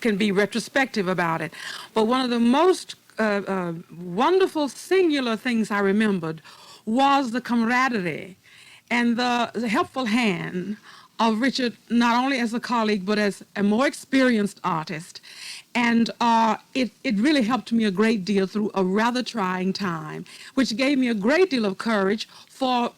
can be retrospective about it. But one of the most wonderful singular things I remembered was the camaraderie and the helpful hand of Richard, not only as a colleague, but as a more experienced artist. And it really helped me a great deal through a rather trying time, which gave me a great deal of courage for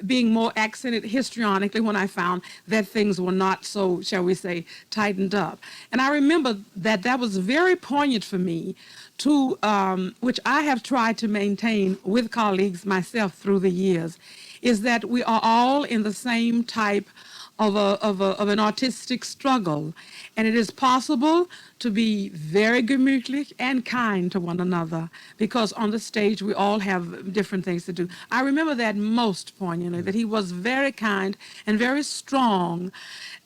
being more accented histrionically when I found that things were not so, shall we say, tightened up. And I remember that that was very poignant for me, to which I have tried to maintain with colleagues myself through the years, is that we are all in the same type of an artistic struggle. And it is possible to be very gemütlich and kind to one another, because on the stage we all have different things to do. I remember that most poignantly, that he was very kind and very strong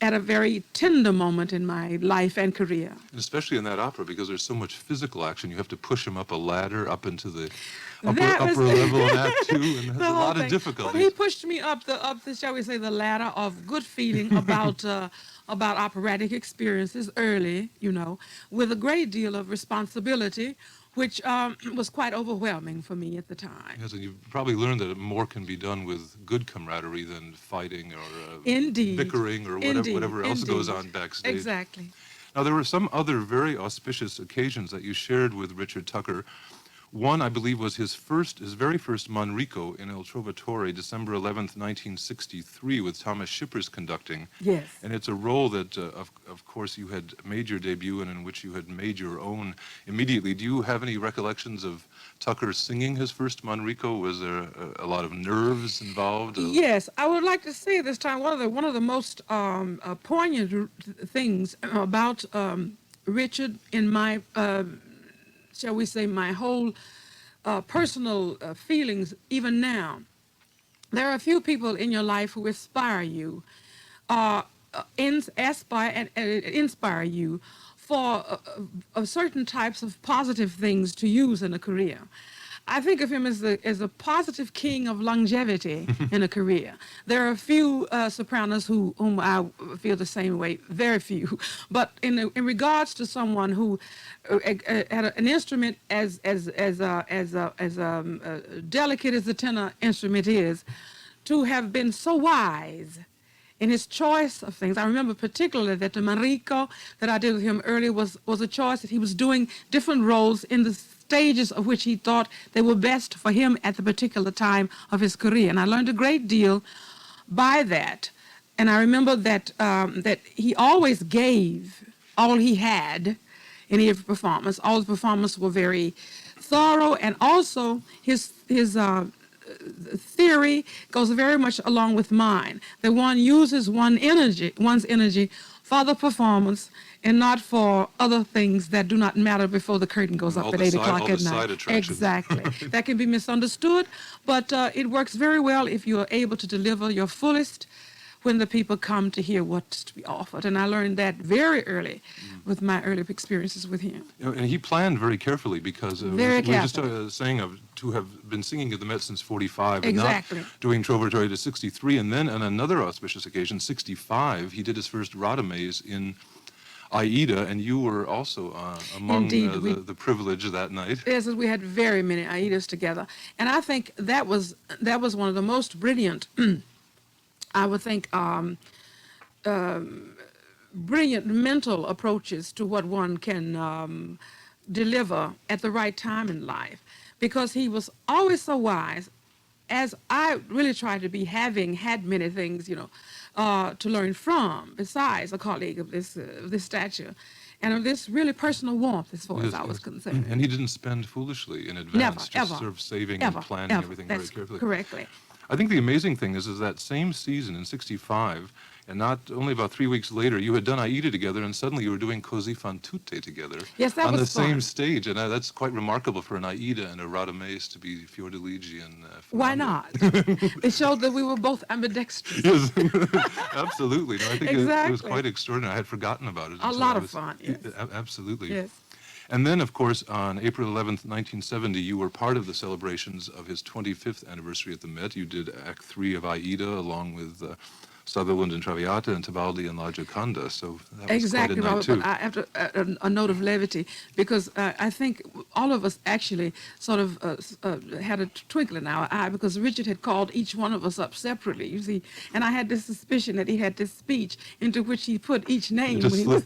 at a very tender moment in my life and career. And especially in that opera, because there's so much physical action. You have to push him up a ladder, up into the upper level of Act 2, and there's a lot of difficulties. Well, he pushed me up the, shall we say, the ladder of good feeling about operatic experiences early, you know, with a great deal of responsibility, which was quite overwhelming for me at the time. Yes, and you've probably learned that more can be done with good camaraderie than fighting or Indeed. bickering or whatever else goes on backstage. Exactly. Now, there were some other very auspicious occasions that you shared with Richard Tucker. One, I believe, was his very first Manrico in Il Trovatore, December 11th, 1963, with Thomas Shippers conducting. Yes. And it's a role that, of course, you had made your debut in which you had made your own immediately. Do you have any recollections of Tucker singing his first Manrico? Was there a lot of nerves involved? Yes, I would like to say this time one of the most poignant things about Richard in my shall we say, my whole personal feelings, even now. There are a few people in your life who inspire you, inspire you for certain types of positive things to use in a career. I think of him as a positive king of longevity in a career. There are a few sopranos whom I feel the same way, very few. But in regards to someone who had an instrument as delicate as the tenor instrument is, to have been so wise in his choice of things. I remember particularly that the Manrico that I did with him earlier was a choice that he was doing different roles in the stages of which he thought they were best for him at the particular time of his career. And I learned a great deal by that. And I remember that that he always gave all he had in every performance. All the performances were very thorough, and also his theory goes very much along with mine. That one uses one's energy for the performance and not for other things that do not matter before the curtain goes up at 8 o'clock at night. Exactly. That can be misunderstood, but it works very well if you are able to deliver your fullest when the people come to hear what's to be offered. And I learned that very early with my early experiences with him. You know, and he planned very carefully, because we were just saying to have been singing at the Met since 45 and not doing Trovatore to 63. And then on another auspicious occasion, 65, he did his first Rodamés in Aida, and you were also among the privilege that night. Yes, we had very many Aidas together. And I think that was one of the most brilliant I would think, brilliant mental approaches to what one can deliver at the right time in life, because he was always so wise, as I really tried to be, having had many things, you know, to learn from, besides a colleague of this stature, and of this really personal warmth, as far as I was concerned. And he didn't spend foolishly in advance, just sort of saving and planning everything very carefully. Correctly. I think the amazing thing is that same season in 65, and not only about 3 weeks later, you had done Aida together, and suddenly you were doing Così fan tutte together. Yes, that on was the fun. same stage, and that's quite remarkable for an Aida and a Rodamés to be Fiordiligi and Why not? It showed that we were both ambidextrous. Yes, absolutely. No, I think it was quite extraordinary. I had forgotten about it. A lot of fun, yes. Absolutely. Yes. And then, of course, on April 11th, 1970, you were part of the celebrations of his 25th anniversary at the Met. You did Act 3 of Aida along with Sutherland and Traviata and Tebaldi and La Gioconda. So that was Exactly, quite a night, Robert. too. But I have to, a note of levity, because I think all of us actually sort of had a twinkle in our eye, because Richard had called each one of us up separately, you see, and I had this suspicion that he had this speech into which he put each name. Just when he was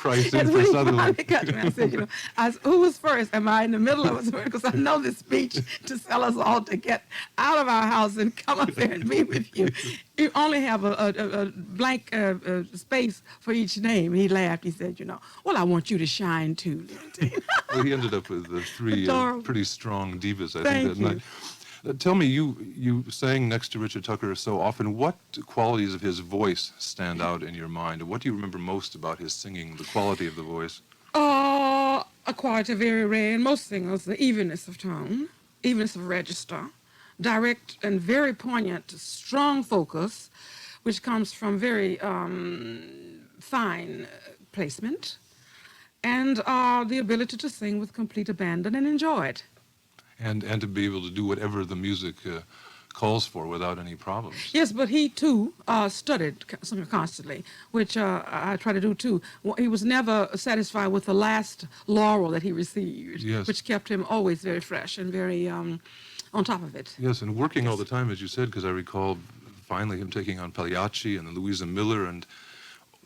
Price in and for when he Sutherland. finally got to me, I said, who was first? Am I in the middle of it? Because I know this speech to tell us all to get out of our house and come up there and be with you. You only have a blank space for each name. He laughed. He said, well, I want you to shine too, Leontine. Well, he ended up with the three pretty strong divas, I think, that night. Tell me, you sang next to Richard Tucker so often. What qualities of his voice stand out in your mind? What do you remember most about his singing, the quality of the voice? A quality very rare in most singers, the evenness of tone, evenness of register, direct and very poignant, strong focus, which comes from very fine placement, and the ability to sing with complete abandon and enjoy it. And to be able to do whatever the music calls for without any problems. Yes, but he too studied constantly, which I try to do too. He was never satisfied with the last laurel that he received, yes, which kept him always very fresh and very on top of it. Yes, and working all the time, as you said, because I recall finally him taking on Pagliacci and then Louisa Miller and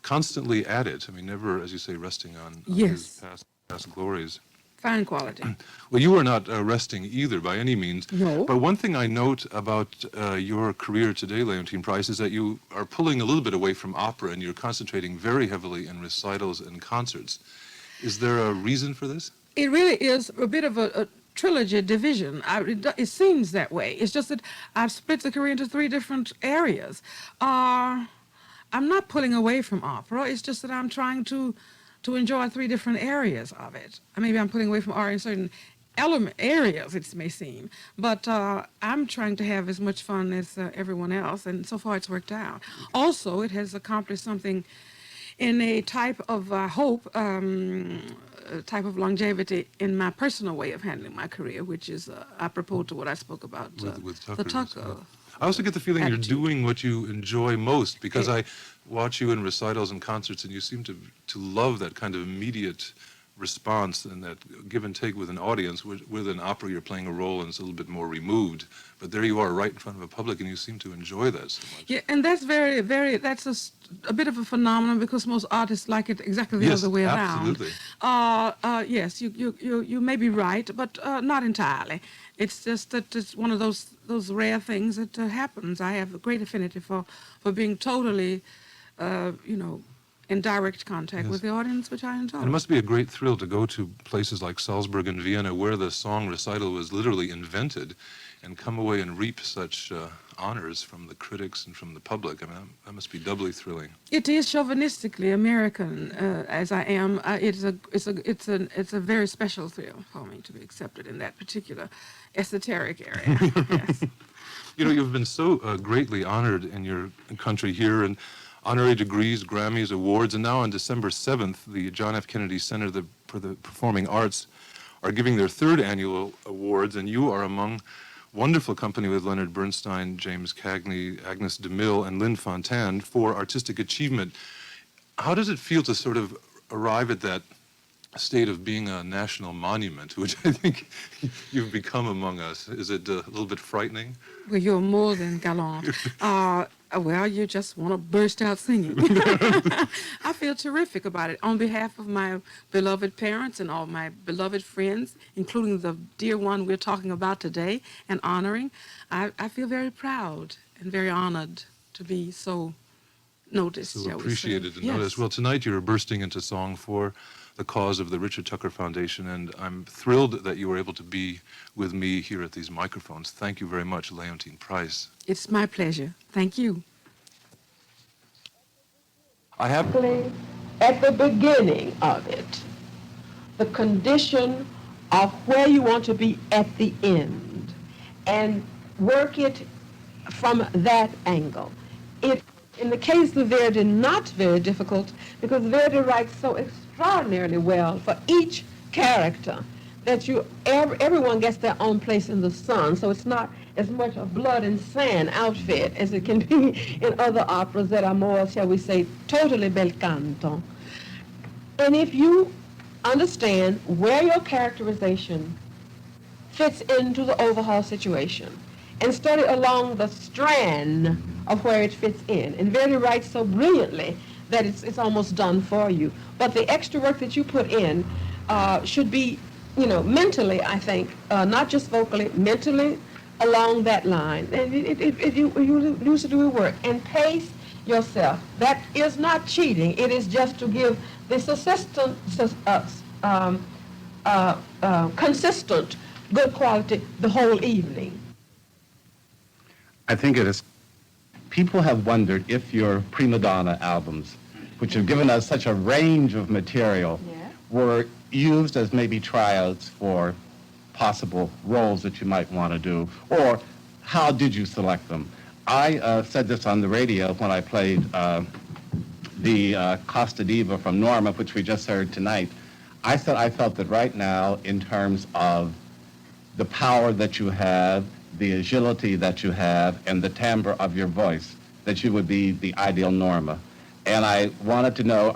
constantly at it. I mean, never, as you say, resting on his past glories. Fine quality. Well, you are not resting either by any means. No. But one thing I note about your career today, Leontine Price, is that you are pulling a little bit away from opera and you're concentrating very heavily in recitals and concerts. Is there a reason for this? It really is a bit of a trilogy division. It seems that way. It's just that I've split the career into 3 different areas. I'm not pulling away from opera. It's just that I'm trying to enjoy 3 different areas of it. Maybe I'm pulling away from art in certain areas, it may seem, but I'm trying to have as much fun as everyone else, and so far it's worked out. Also, it has accomplished something in a type of hope, type of longevity in my personal way of handling my career, which is apropos to what I spoke about with the Tucker. I also get the feeling attitude. You're doing what you enjoy most, because I watch you in recitals and concerts, and you seem to love that kind of immediate response and that give and take with an audience. With an opera, you're playing a role and it's a little bit more removed, but there you are right in front of a public, and you seem to enjoy that so much. Yeah, and that's that's a bit of a phenomenon, because most artists like it exactly the other way around. Absolutely. Yes, you may be right, but not entirely. It's just that it's one of those rare things that happens. I have a great affinity for being totally, in direct contact with the audience, which I enjoy. And it must be a great thrill to go to places like Salzburg and Vienna, where the song recital was literally invented, and come away and reap such honors from the critics and from the public. I mean, that must be doubly thrilling. It is chauvinistically American, as I am. It's a very special thrill for me to be accepted in that particular esoteric area. Yes. You've been so greatly honored in your country here, and honorary degrees, Grammys, awards, and now on December 7th, the John F. Kennedy Center for the Performing Arts are giving their 3rd annual awards, and you are among wonderful company with Leonard Bernstein, James Cagney, Agnes DeMille, and Lynn Fontanne for artistic achievement. How does it feel to sort of arrive at that state of being a national monument, which I think you've become among us? Is it a little bit frightening? Well, you're more than gallant. Well, you just want to burst out singing. I feel terrific about it. On behalf of my beloved parents and all my beloved friends, including the dear one we're talking about today and honoring, I feel very proud and very honored to be so noticed. So appreciated and noticed. Well, tonight you're bursting into song for the cause of the Richard Tucker Foundation, and I'm thrilled that you were able to be with me here at these microphones. Thank you very much, Leontine Price. It's my pleasure. Thank you. I have at the beginning of it, the condition of where you want to be at the end, and work it from that angle. In the case of Verdi, not very difficult, because Verdi writes so extraordinarily well for each character that everyone gets their own place in the sun. So it's not as much a blood and sand outfit as it can be in other operas that are more, shall we say, totally bel canto. And if you understand where your characterization fits into the overhaul situation and study along the strand of where it fits in, and Verdi writes so brilliantly that it's almost done for you. But the extra work that you put in should be, mentally, I think, not just vocally, mentally along that line. And if you use to do your work and pace yourself, that is not cheating. It is just to give this consistent, good quality the whole evening. I think it is. People have wondered if your prima donna albums, which have given us such a range of material, were used as maybe tryouts for possible roles that you might want to do, or how did you select them? I said this on the radio when I played the Costa Diva from Norma, which we just heard tonight. I said I felt that right now, in terms of the power that you have, the agility that you have, and the timbre of your voice, that you would be the ideal Norma. And I wanted to know,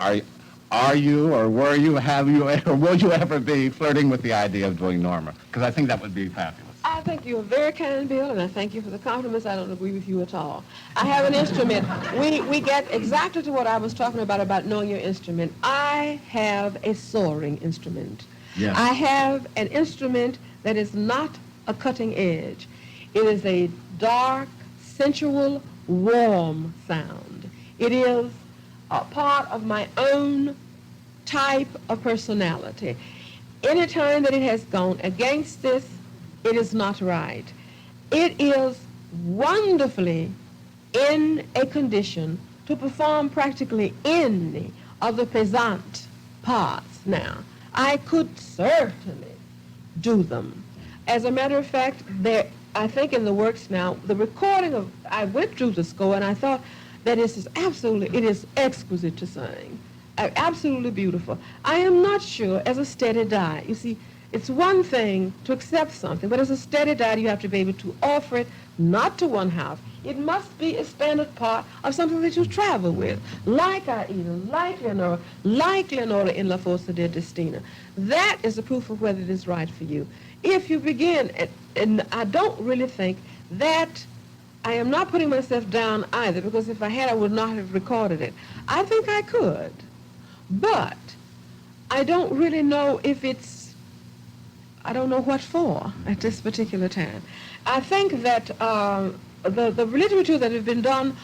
are you, or were you, have you, or will you ever be flirting with the idea of doing Norma? Because I think that would be fabulous. I think you're very kind, Bill, and I thank you for the compliments. I don't agree with you at all. I have an instrument. We get exactly to what I was talking about knowing your instrument. I have a soaring instrument. Yes. I have an instrument that is not a cutting edge. It is a dark, sensual, warm sound. It is a part of my own type of personality. Any time that it has gone against this, it is not right. It is wonderfully in a condition to perform practically any of the pesant parts now. I could certainly do them. As a matter of fact, I think in the works now, the recording of, I went through the score and I thought that it is exquisite to sing. Absolutely beautiful. I am not sure as a steady diet. You see, it's one thing to accept something, but as a steady diet, you have to be able to offer it not to one half. It must be a standard part of something that you travel with, like Aida, like Leonora in La Forza di Destina. That is the proof of whether it is right for you. If you begin, and I don't really think that, I am not putting myself down either, because if I had, I would not have recorded it. I think I could, but I don't really know if I don't know what for at this particular time. I think that the literature that has been done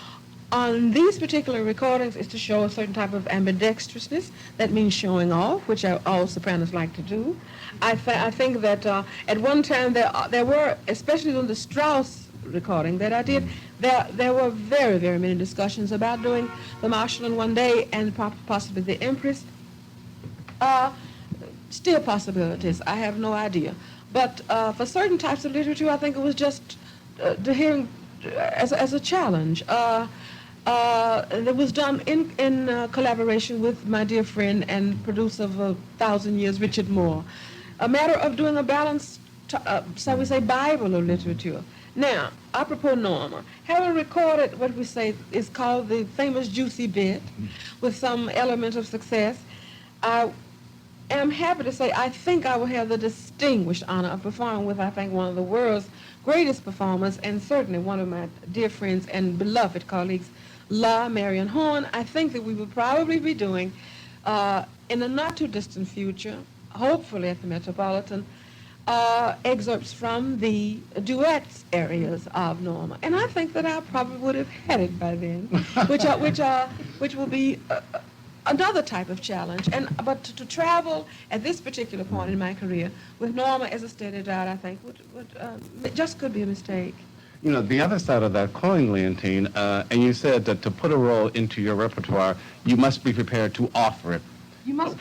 on these particular recordings is to show a certain type of ambidextrousness. That means showing off, which all sopranos like to do. I think that at one time there were, especially on the Strauss recording that I did, there were very, very many discussions about doing the Marshal in one day and possibly the Empress. Still possibilities. I have no idea. But for certain types of literature, I think it was just the hearing as a challenge. It was done in collaboration with my dear friend and producer of 1,000 Years, Richard Moore. A matter of doing a balanced, shall we say, Bible of literature. Now, apropos Norma, having recorded what we say is called the famous juicy bit with some element of success, I am happy to say I think I will have the distinguished honor of performing with, I think, one of the world's greatest performers and certainly one of my dear friends and beloved colleagues, La Marion Horn. I think that we will probably be doing in the not too distant future, hopefully at the Metropolitan, excerpts from the duets areas of Norma. And I think that I probably would have had it by then, which will be another type of challenge. But to travel at this particular point in my career with Norma as a steady diet, I think would just could be a mistake. You know, the other side of that coin, Leontine, and you said that to put a role into your repertoire, you must be prepared to offer it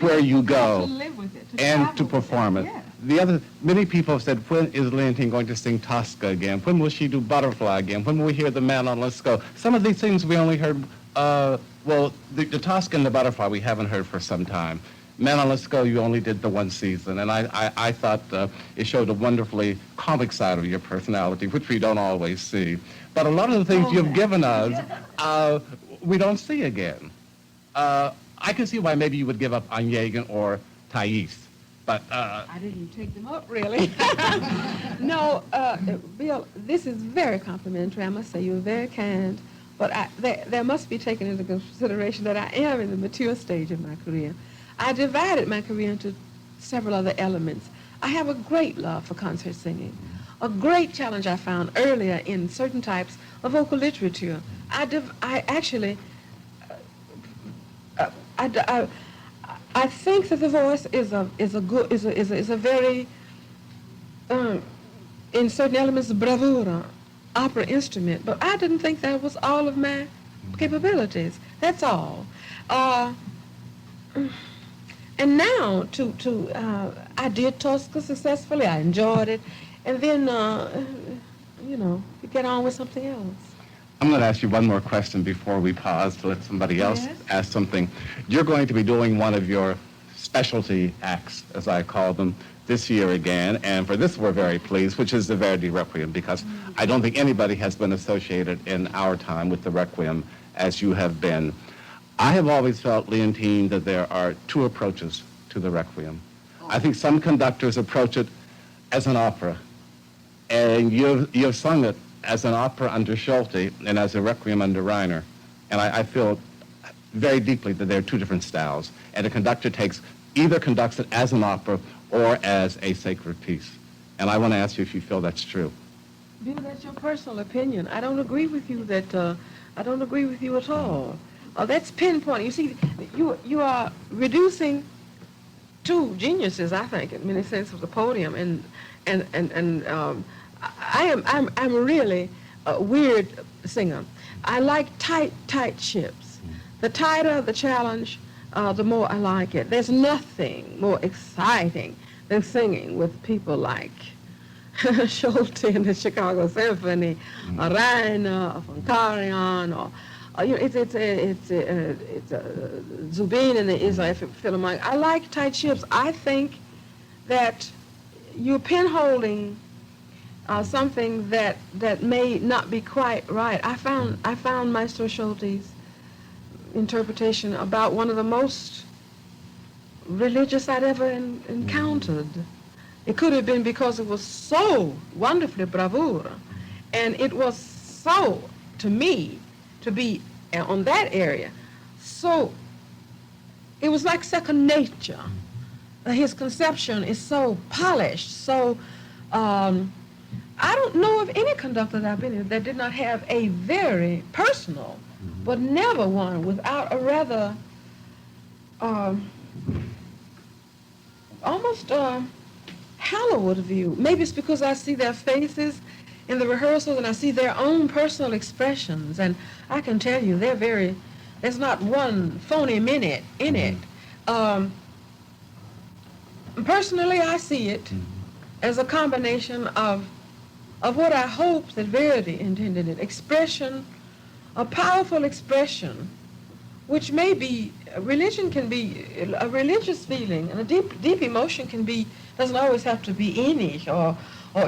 where you go, to live with it, and to perform it. Yes. The other, many people have said, when is Leontine going to sing Tosca again? When will she do Butterfly again? When will we hear The Man on Let's Go? Some of these things we only heard, well, the Tosca and the Butterfly we haven't heard for some time. Men on Let's Go, you only did the one season, and I thought it showed a wonderfully comic side of your personality, which we don't always see. But a lot of the things you've given us, we don't see again. I can see why maybe you would give up Onegin or Thais, but... I didn't take them up, really. No, Bill, this is very complimentary. I must say you're very kind, but there must be taken into consideration that I am in the mature stage of my career. I divided my career into several other elements. I have a great love for concert singing. A great challenge I found earlier in certain types of vocal literature. I think that the voice is a very in certain elements bravura opera instrument, but I didn't think that was all of my capabilities. That's all. And now I did Tosca successfully. I enjoyed it, and then you get on with something else. I'm going to ask you one more question before we pause to let somebody else ask something. You're going to be doing one of your specialty acts, as I call them, this year again, and for this we're very pleased, which is the Verdi Requiem, because I don't think anybody has been associated in our time with the Requiem as you have been. I have always felt, Leontine, that there are two approaches to the Requiem. I think some conductors approach it as an opera, and you've sung it as an opera under Schulte and as a Requiem under Reiner. And I feel very deeply that there are two different styles, and a conductor either conducts it as an opera or as a sacred piece. And I want to ask you if you feel that's true. Bill, that's your personal opinion. I don't agree with you I don't agree with you at all. That's pinpointing. You see, you are reducing two geniuses, I think, in many senses of the podium, and I'm really a weird singer. I like tight ships. The tighter the challenge, the more I like it. There's nothing more exciting than singing with people like Schulte in the Chicago Symphony, or Reiner, or von Karajan, or it's Zubin in the Israel Philharmonic. I like tight ships. I think that you're pinholding something that may not be quite right. I found Maestro Schulte's interpretation about one of the most religious I'd ever encountered. It could have been because it was so wonderfully bravura, and it was so, to me, to be on that area, so it was like second nature. His conception is so polished, so I don't know of any conductor that I've been in that did not have a very personal, but never one without a rather almost Hollywood view. Maybe it's because I see their faces in the rehearsals and I see their own personal expressions, and I can tell you there's not one phony minute in it. Personally, I see it as a combination of what I hope that Verdi intended it. Expression, a powerful expression, which may be, religion can be, a religious feeling, and a deep emotion doesn't always have to be innish or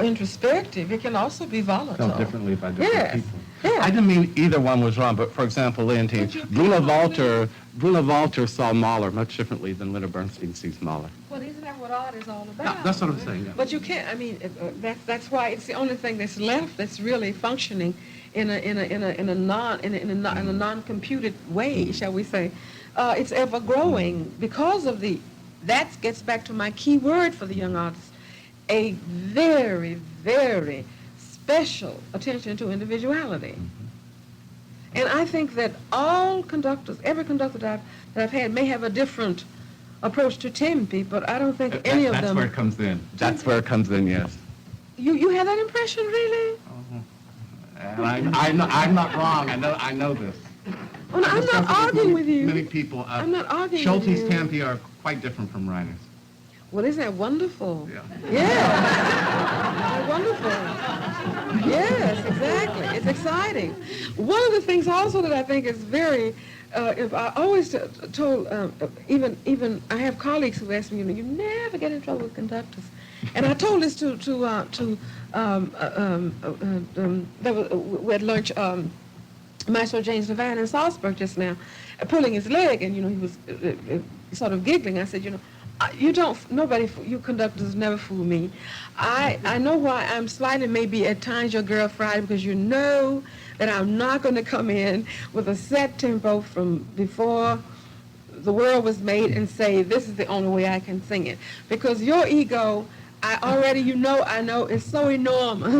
introspective. It can also be volatile. Felt differently by different people. Yeah. I didn't mean either one was wrong, but for example, Leontine, Bruno Walter saw Mahler much differently than Leonard Bernstein sees Mahler. Well, isn't that what art is all about? No, that's what I'm saying. Yeah. But you can't. I mean, that's why it's the only thing that's left that's really functioning in a non-computed way, shall we say? It's ever growing because of that gets back to my key word for the young artist, a very, very special attention to individuality. And I think that all conductors, every conductor that I've had may have a different approach to tempi, but I don't think any of them... That's where it comes in. That's where it comes in, yes. You have that impression, really? And I'm not wrong. I know this. Well, I'm not arguing with you. Many people... I'm not arguing with you. Schulte's tempi are quite different from Reiner's. Well, isn't that wonderful? Yeah. Yeah. Wonderful. Yes, exactly. It's exciting. One of the things also that I think is very if I always told, even I have colleagues who ask me, you never get in trouble with conductors. And I told this we had lunch, Maestro James Levine in Salzburg just now, pulling his leg, and, he was sort of giggling. I said, you conductors never fool me. I know why I'm slightly maybe at times your girl Friday, because you know that I'm not going to come in with a set tempo from before the world was made and say, this is the only way I can sing it. Because your ego, I know, is so enormous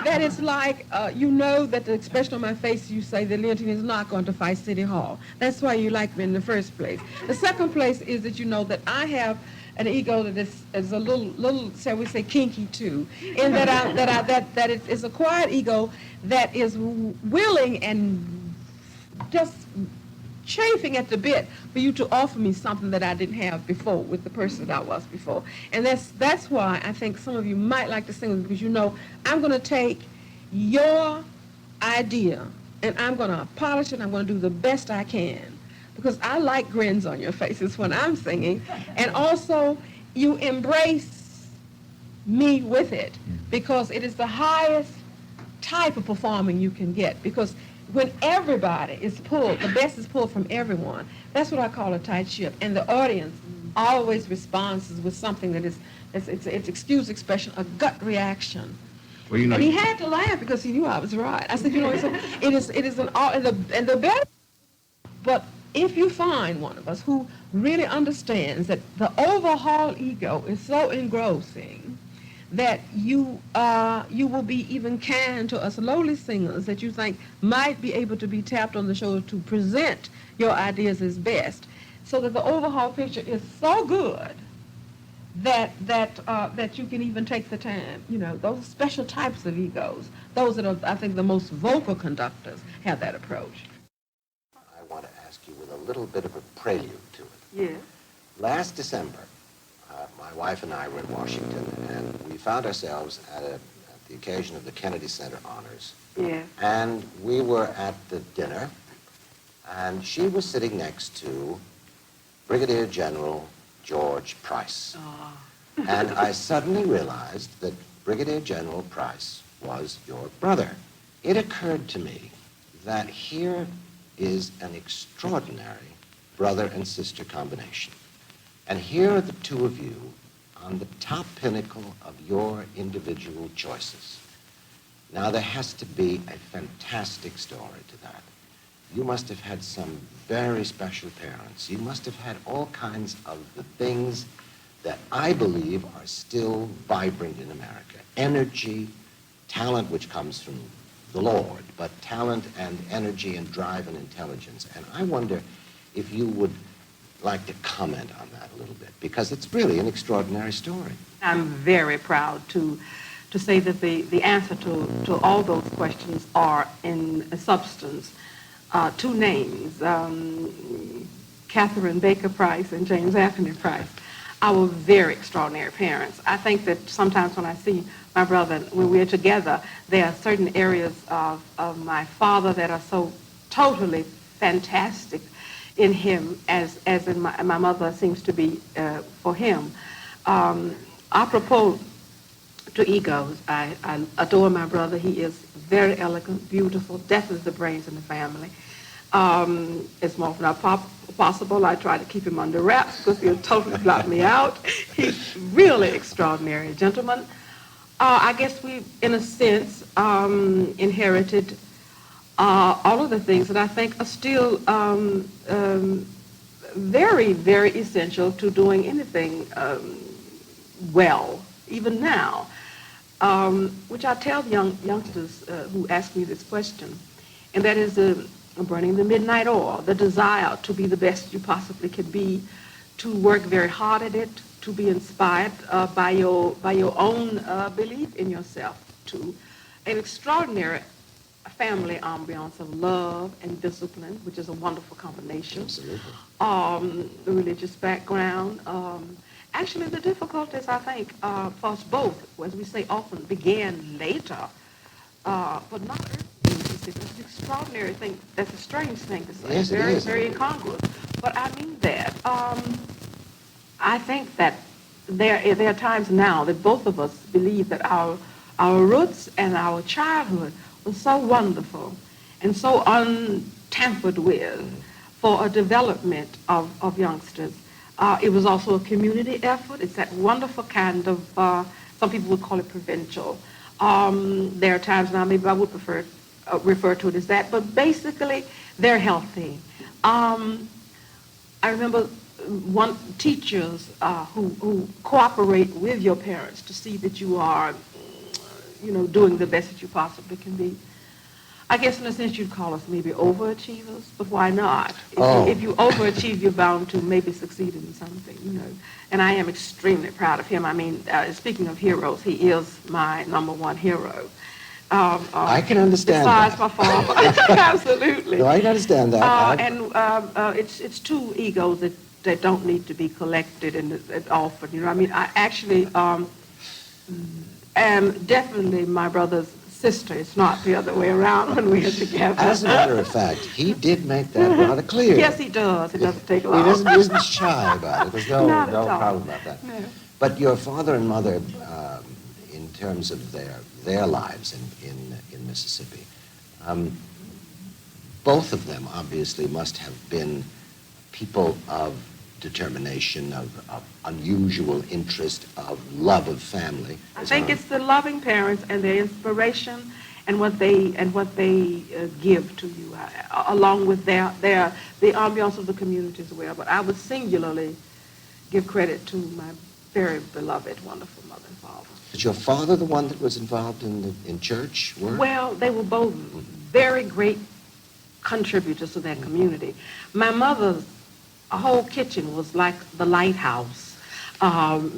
that it's like, that the expression on my face, you say that Leontine is not going to fight City Hall. That's why you like me in the first place. The second place is that you know that I have an ego that is a little, shall we say, kinky too, in that it is a quiet ego that is willing and just chafing at the bit for you to offer me something that I didn't have before with the person that I was before. And that's why I think some of you might like to sing with me, because I'm going to take your idea and I'm going to polish it. I'm going to do the best I can, because I like grins on your faces when I'm singing. And also, you embrace me with it, because it is the highest type of performing you can get. Because when everybody is pulled, the best is pulled from everyone. That's what I call a tight ship. And the audience always responds with something that it's excuse expression, a gut reaction. Well, and he had to laugh because he knew I was right. I said, it is an art, and the best. But if you find one of us who really understands that the overhaul ego is so engrossing that you will be even kind to us lowly singers that you think might be able to be tapped on the shoulder to present your ideas as best, so that the overhaul picture is so good that you can even take the time. Those special types of egos, those that are, I think, the most vocal conductors have that approach. I want to ask you with a little bit of a prelude to it. Yes. Last December, my wife and I were in Washington, and we found ourselves at the occasion of the Kennedy Center honors. Yeah. And we were at the dinner, and she was sitting next to Brigadier General George Price. Oh. And I suddenly realized that Brigadier General Price was your brother. It occurred to me that here is an extraordinary brother and sister combination. And here are the two of you on the top pinnacle of your individual choices. Now, there has to be a fantastic story to that. You must have had some very special parents. You must have had all kinds of the things that I believe are still vibrant in America. Energy, talent, which comes from the Lord, but talent and energy and drive and intelligence. And I wonder if you would like to comment on that a little bit, because it's really an extraordinary story. I'm very proud to say that the answer to all those questions are in substance two names, Catherine Baker Price and James Anthony Price. Our very extraordinary parents. I think that sometimes when I see my brother, when we're together, there are certain areas of my father that are so totally fantastic in him, as in my mother seems to be for him. Apropos to egos, I adore my brother. He is very elegant, beautiful, definitely the brains in the family. As more often as possible, I try to keep him under wraps because he'll totally block me out. He's really extraordinary gentleman. I guess we, in a sense, inherited all of the things that I think are still very, very essential to doing anything well, even now, which I tell youngsters who ask me this question, and that is burning the midnight oil, the desire to be the best you possibly can be, to work very hard at it, to be inspired by your own belief in yourself, to an extraordinary family ambiance of love and discipline, which is a wonderful combination. Absolutely. The religious background. Actually, the difficulties, I think, for us both, as we say often, began later, but not early in Mississippi. It's extraordinary thing. That's a strange thing to say. Yes, it very, is. very incongruous. But I mean that. I think that there are times now that both of us believe that our roots and our childhood was so wonderful and so untampered with for a development of youngsters. It was also a community effort. It's that wonderful kind of, some people would call it provincial. There are times now, maybe I would prefer refer to it as that, but basically they're healthy. I remember teachers who cooperate with your parents to see that you are, doing the best that you possibly can be. I guess in a sense you'd call us maybe overachievers, but why not? If you overachieve, you're bound to maybe succeed in something, And I am extremely proud of him. I mean, speaking of heroes, he is my number one hero. I can understand that. Besides my father, absolutely. No, I can understand that. It's two egos that don't need to be collected and often. I mean, I actually am definitely my brother's sister. It's not the other way around when we are together. As a matter of fact, he did make that rather clear. Yes, he does. It doesn't take long. He isn't shy about it. There's no problem about that. No. But your father and mother, in terms of their lives in Mississippi, both of them obviously must have been people of determination, of unusual interest, of love of family. I think it's the loving parents and their inspiration and what they give to you, along with the ambiance of the community as well. But I would singularly give credit to my very beloved, wonderful mother and father. Was your father the one that was involved in church work? Well, they were both very great contributors to that community. My mother's whole kitchen was like the lighthouse.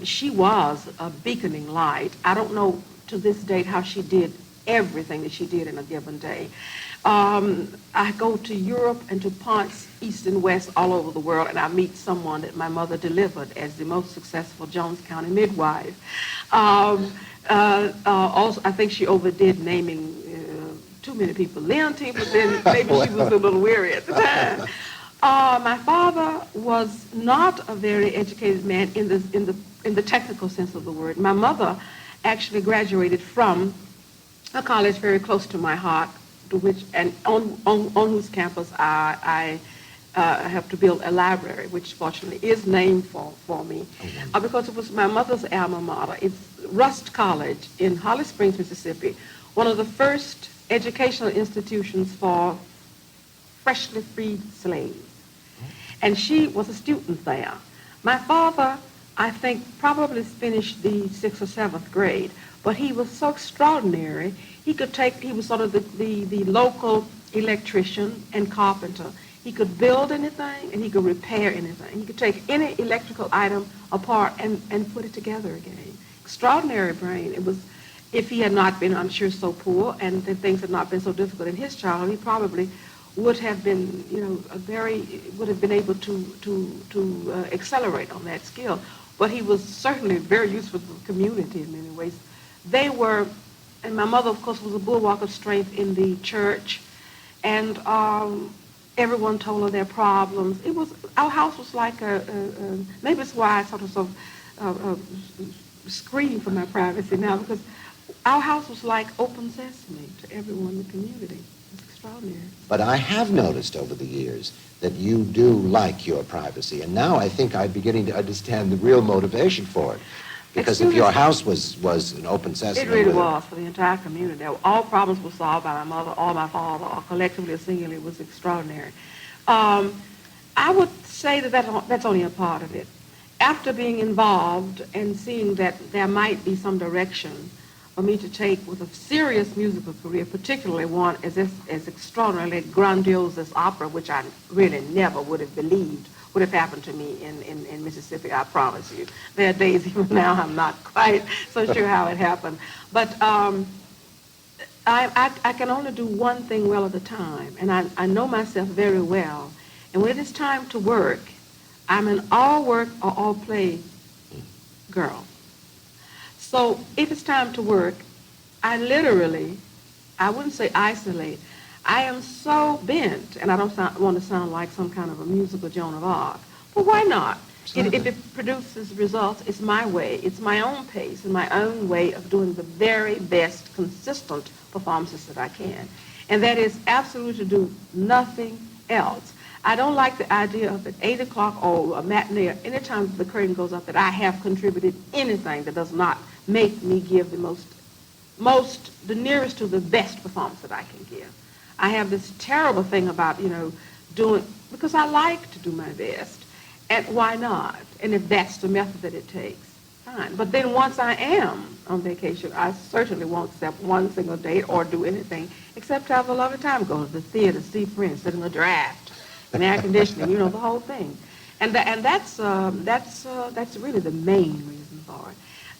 She was a beaconing light. I don't know to this date how she did everything that she did in a given day. I go to Europe and to ponds east and west all over the world, and I meet someone that my mother delivered as the most successful Jones County midwife. Also, I think she overdid naming too many people Leontine, but then maybe she was a little weary at the time. My father was not a very educated man in the technical sense of the word. My mother actually graduated from a college very close to my heart, on whose campus I have to build a library, which fortunately is named for me, because it was my mother's alma mater. It's Rust College in Holly Springs, Mississippi, one of the first educational institutions for freshly freed slaves. And she was a student there. My father, I think, probably finished the 6th or 7th grade, but he was so extraordinary. He was sort of the local electrician and carpenter. He could build anything and he could repair anything. He could take any electrical item apart and put it together again. Extraordinary brain. It was, if he had not been, I'm sure, so poor and things had not been so difficult in his childhood, he probably would have been, would have been able to accelerate on that skill. But he was certainly very useful to the community in many ways. They were, and my mother, of course, was a bulwark of strength in the church, and everyone told her their problems. Our house was like maybe it's why I sort of scream for my privacy now, because our house was like open sesame to everyone in the community. It's extraordinary. But I have noticed over the years that you do like your privacy, and now I think I'm beginning to understand the real motivation for it. Because if your house was an open sesame... It really was for the entire community. All problems were solved by my mother or my father, or collectively or singularly. It was extraordinary. I would say that that's only a part of it. After being involved and seeing that there might be some direction for me to take with a serious musical career, particularly one as extraordinarily grandiose as opera, which I really never would have believed would have happened to me in Mississippi, I promise you. There are days even now I'm not quite so sure how it happened. But I can only do one thing well at a time, and I know myself very well. And when it is time to work, I'm an all work or all play girl. So if it's time to work, I wouldn't say isolate, I am so bent, and I don't want to sound like some kind of a musical Joan of Arc, but why not? If it produces results, it's my way. It's my own pace and my own way of doing the very best consistent performances that I can. And that is absolutely to do nothing else. I don't like the idea of at 8 o'clock or a matinee or any time the curtain goes up that I have contributed anything that does not make me give the nearest to the best performance that I can give. I have this terrible thing about, doing, because I like to do my best. And why not? And if that's the method that it takes, fine. But then once I am on vacation, I certainly won't accept one single date or do anything except have a lovely time, go to the theater, see friends, sit in the draft, and air conditioning, the whole thing. And that's really the main reason for it.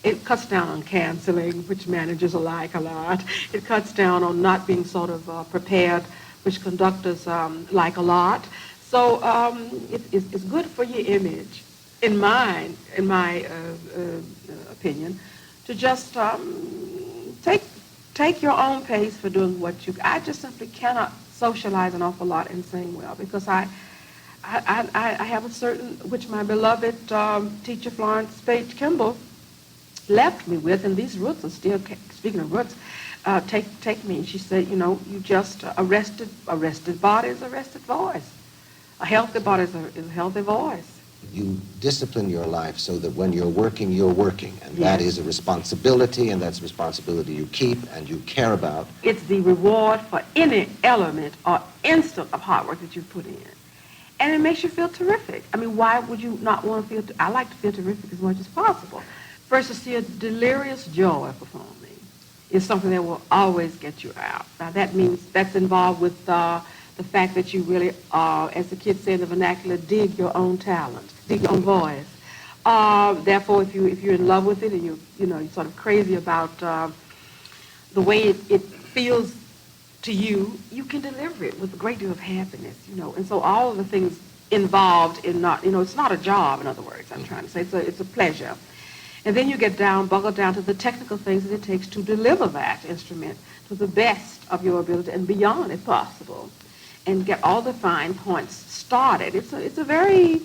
It cuts down on canceling, which managers like a lot. It cuts down on not being sort of prepared, which conductors like a lot. So it's good for your image, in my opinion, to just take your own pace for doing what you. I just simply cannot socialize an awful lot and sing well because I have a certain, which my beloved teacher Florence Page Kimball left me with, and these roots are still, speaking of roots, take me. She said, you just arrested body is arrested voice. A healthy body is a healthy voice. You discipline your life so that when you're working, and yes. That is a responsibility, and that's a responsibility you keep and you care about. It's the reward for any element or instant of hard work that you put in. And it makes you feel terrific. I mean, why would you not want to feel, I like to feel terrific as much as possible. First, to see a delirious joy performing is something that will always get you out. Now, that means that's involved with the fact that you really, as the kids say in the vernacular, dig your own talent, dig your own voice. Therefore, if you're in love with it and you're sort of crazy about the way it feels to you, you can deliver it with a great deal of happiness, And so all of the things involved in not, it's not a job, in other words, I'm trying to say. It's a pleasure. And then you get buckled down to the technical things that it takes to deliver that instrument to the best of your ability and beyond if possible, and get all the fine points started. It's a very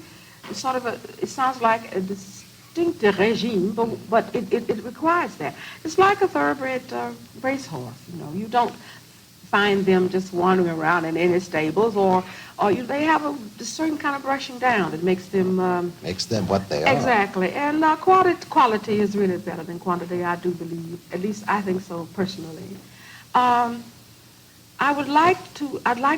sort of it sounds like a distinct regime, but it requires that. It's like a thoroughbred racehorse. You don't find them just wandering around in any stables, or they have a certain kind of brushing down that makes them what they are. Exactly, and quality is really better than quantity. I do believe, at least I think so personally. I'd like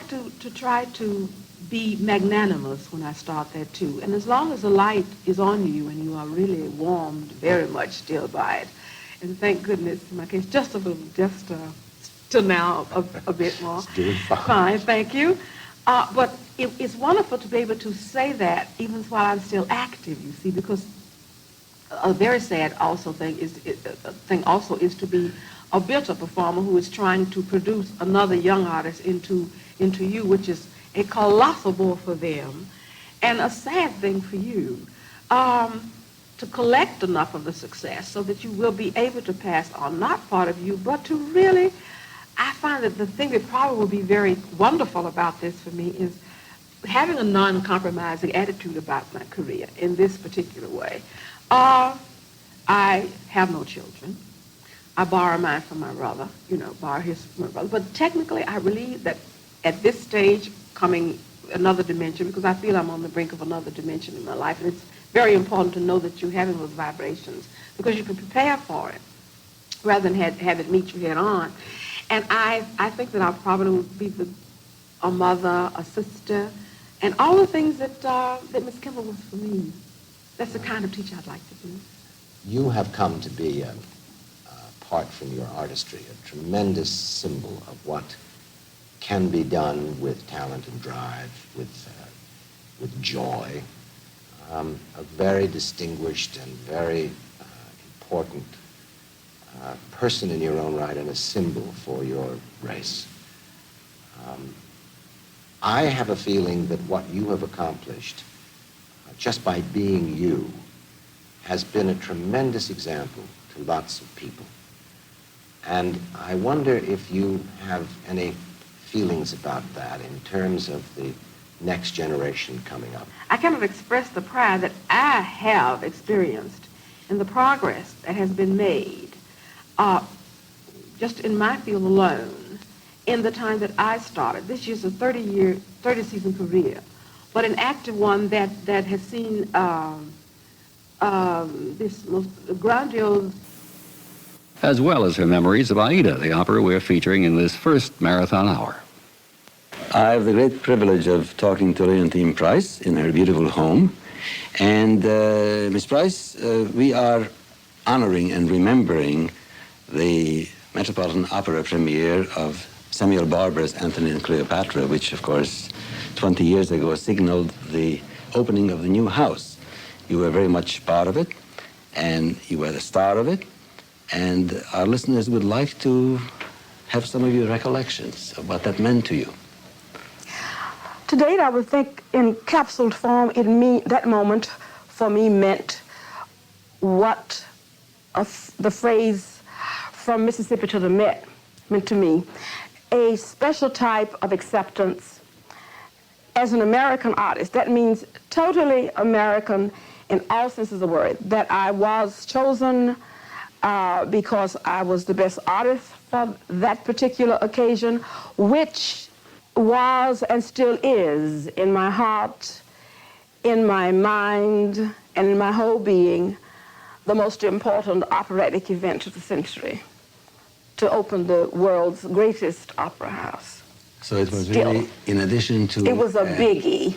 to try to be magnanimous when I start that too. And as long as the light is on you and you are really warmed very much still by it, and thank goodness in my case, just a little, till now a bit more. It's doing fine. Fine, thank you. But it's wonderful to be able to say that even while I'm still active, you see, because a very sad thing also is to be a bitter performer who is trying to produce another young artist into you, which is a colossal bore for them and a sad thing for you, to collect enough of the success so that you will be able to pass on not part of you, but to really, I find that the thing that probably will be very wonderful about this for me is having a non-compromising attitude about my career in this particular way. I have no children. I borrow mine from my brother, borrow his from my brother. But technically, I believe that at this stage, coming another dimension, because I feel I'm on the brink of another dimension in my life, and it's very important to know that you're having those vibrations, because you can prepare for it, rather than have it meet you head on. And I think that I probably would be a mother, a sister, and all the things that Miss Kimball was for me. That's the kind of teacher I'd like to be. You have come to be, apart from your artistry, a tremendous symbol of what can be done with talent and drive, with joy. A very distinguished and very important person in your own right, and a symbol for your race. I have a feeling that what you have accomplished, just by being you, has been a tremendous example to lots of people. And I wonder if you have any feelings about that in terms of the next generation coming up? I cannot express the pride that I have experienced in the progress that has been made, just in my field alone, in the time that I started. This year's a 30-season career, but an active one that has seen this most grandiose. As well as her memories of Aida, the opera we're featuring in this first marathon hour. I have the great privilege of talking to Leontine Price in her beautiful home. And Miss Price, we are honoring and remembering the Metropolitan Opera premiere of Samuel Barber's Antony and Cleopatra, which, of course, 20 years ago signaled the opening of the new house. You were very much part of it, and you were the star of it. And our listeners would like to have some of your recollections of what that meant to you. To date, I would think in capsuled form, that moment for me meant what the phrase "from Mississippi to the Met" meant to me. A special type of acceptance as an American artist. That means totally American in all senses of the word. That I was chosen because I was the best artist for that particular occasion, which was and still is in my heart, in my mind, and in my whole being, the most important operatic event of the century, to open the world's greatest opera house. So it was really, in addition to... It was a biggie.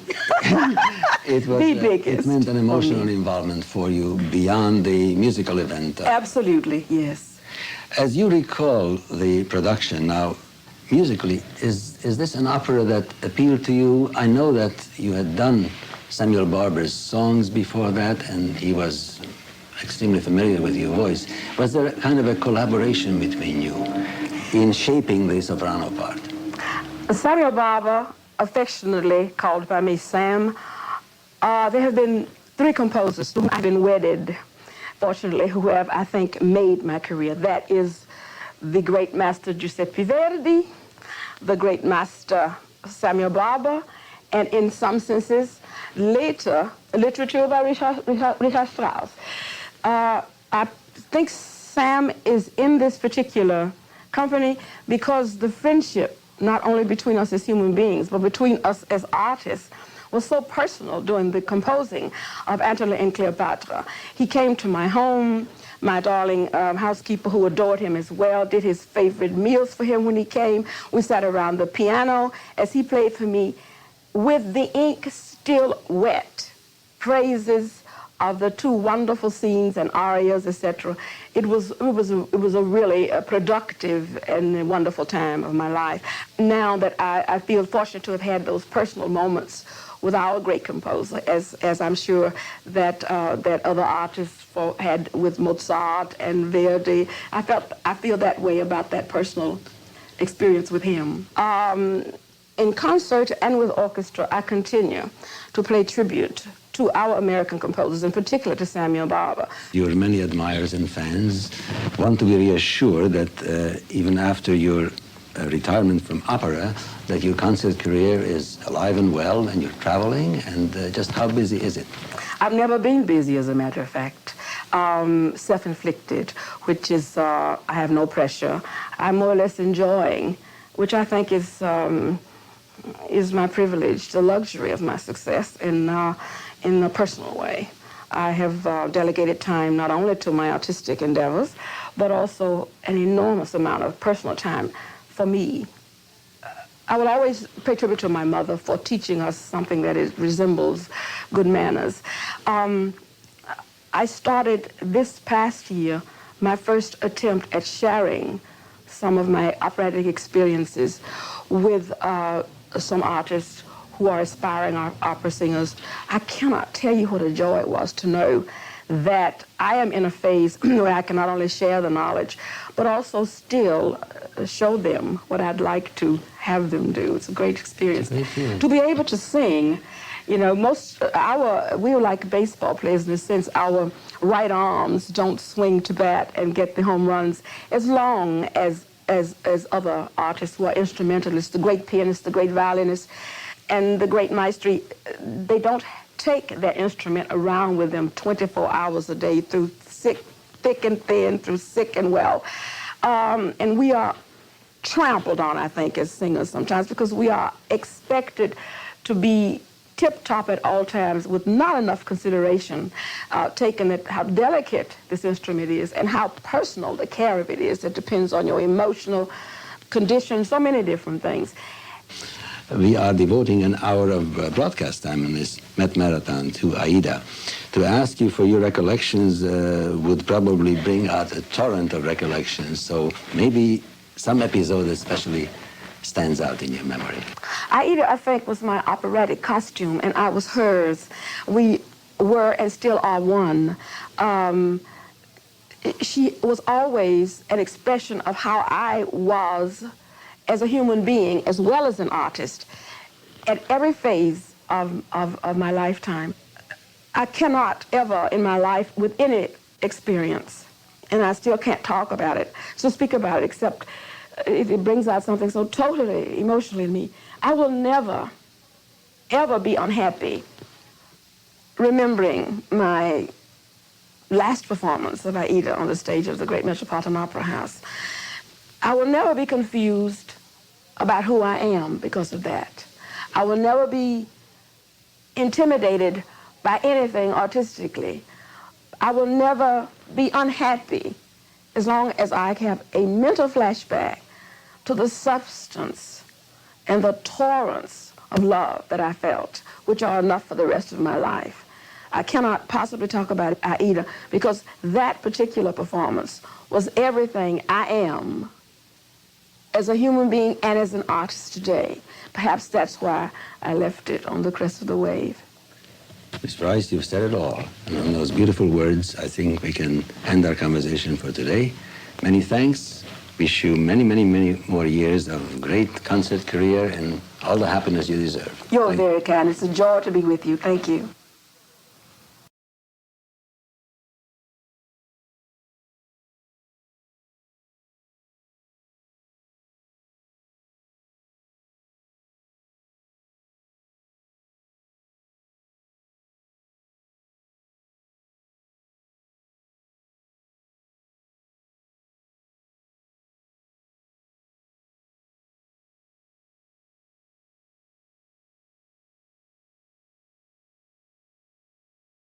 It was the biggest. It meant an emotional involvement for you beyond the musical event. Absolutely, yes. As you recall the production now, musically, is this an opera that appealed to you? I know that you had done Samuel Barber's songs before that, and he was extremely familiar with your voice. Was there kind of a collaboration between you in shaping the soprano part? Samuel Barber, affectionately called by me Sam, there have been 3 composers whom I've been wedded, fortunately, who have, I think, made my career. That is the great master Giuseppe Verdi, the great master Samuel Barber, and in some senses, later, literature by Richard Strauss. I think Sam is in this particular company because the friendship, not only between us as human beings, but between us as artists, was so personal during the composing of Antony and Cleopatra. He came to my home. My darling housekeeper, who adored him as well, did his favorite meals for him when he came. We sat around the piano as he played for me with the ink still wet, praises of the 2 wonderful scenes and arias, etc. It was a really productive and a wonderful time of my life. Now that I feel fortunate to have had those personal moments with our great composer, as I'm sure that other artists had with Mozart and Verdi. I feel that way about that personal experience with him. In concert and with orchestra, I continue to play tribute to our American composers, in particular to Samuel Barber. Your many admirers and fans want to be reassured that even after your retirement from opera, that your concert career is alive and well, and you're traveling, and just how busy is it? I've never been busy, as a matter of fact. Self-inflicted, which is, I have no pressure. I'm more or less enjoying, which I think is my privilege, the luxury of my success in a personal way. I have delegated time not only to my artistic endeavors, but also an enormous amount of personal time for me. I will always pay tribute to my mother for teaching us something that resembles good manners. I started this past year my first attempt at sharing some of my operatic experiences with some artists who are aspiring opera singers. I cannot tell you what a joy it was to know that I am in a phase where I can not only share the knowledge, but also still show them what I'd like to have them do. It's a great experience. To be able to sing, you know, we're like baseball players in a sense. Our right arms don't swing to bat and get the home runs as long as as other artists who are instrumentalists, the great pianists, the great violinists, and the great maestri. They don't take their instrument around with them 24 hours a day through thick and thin, through sick and well. And we are trampled on, I think, as singers sometimes, because we are expected to be tip-top at all times with not enough consideration taken at how delicate this instrument is and how personal the care of it is. It depends on your emotional condition, so many different things. We are devoting an hour of broadcast time in this Met Marathon to Aida. To ask you for your recollections would probably bring out a torrent of recollections, so maybe some episode especially stands out in your memory. Aida, I think, was my operatic costume, and I was hers. We were and still are one. She was always an expression of how I was as a human being as well as an artist at every phase of my lifetime. I cannot ever in my life with any experience, and I still can't talk about it, so speak about it, except it brings out something so totally emotionally to me. I will never, ever be unhappy remembering my last performance of Aida on the stage of the Great Metropolitan Opera House. I will never be confused about who I am because of that. I will never be intimidated by anything artistically. I will never be unhappy as long as I have a mental flashback to the substance and the torrents of love that I felt, which are enough for the rest of my life. I cannot possibly talk about Aida because that particular performance was everything I am as a human being and as an artist today. Perhaps that's why I left it on the crest of the wave. Miss Price, you've said it all. And on those beautiful words, I think we can end our conversation for today. Many thanks. Wish you many, many, many more years of great concert career and all the happiness you deserve. You're very kind. It's a joy to be with you. Thank you.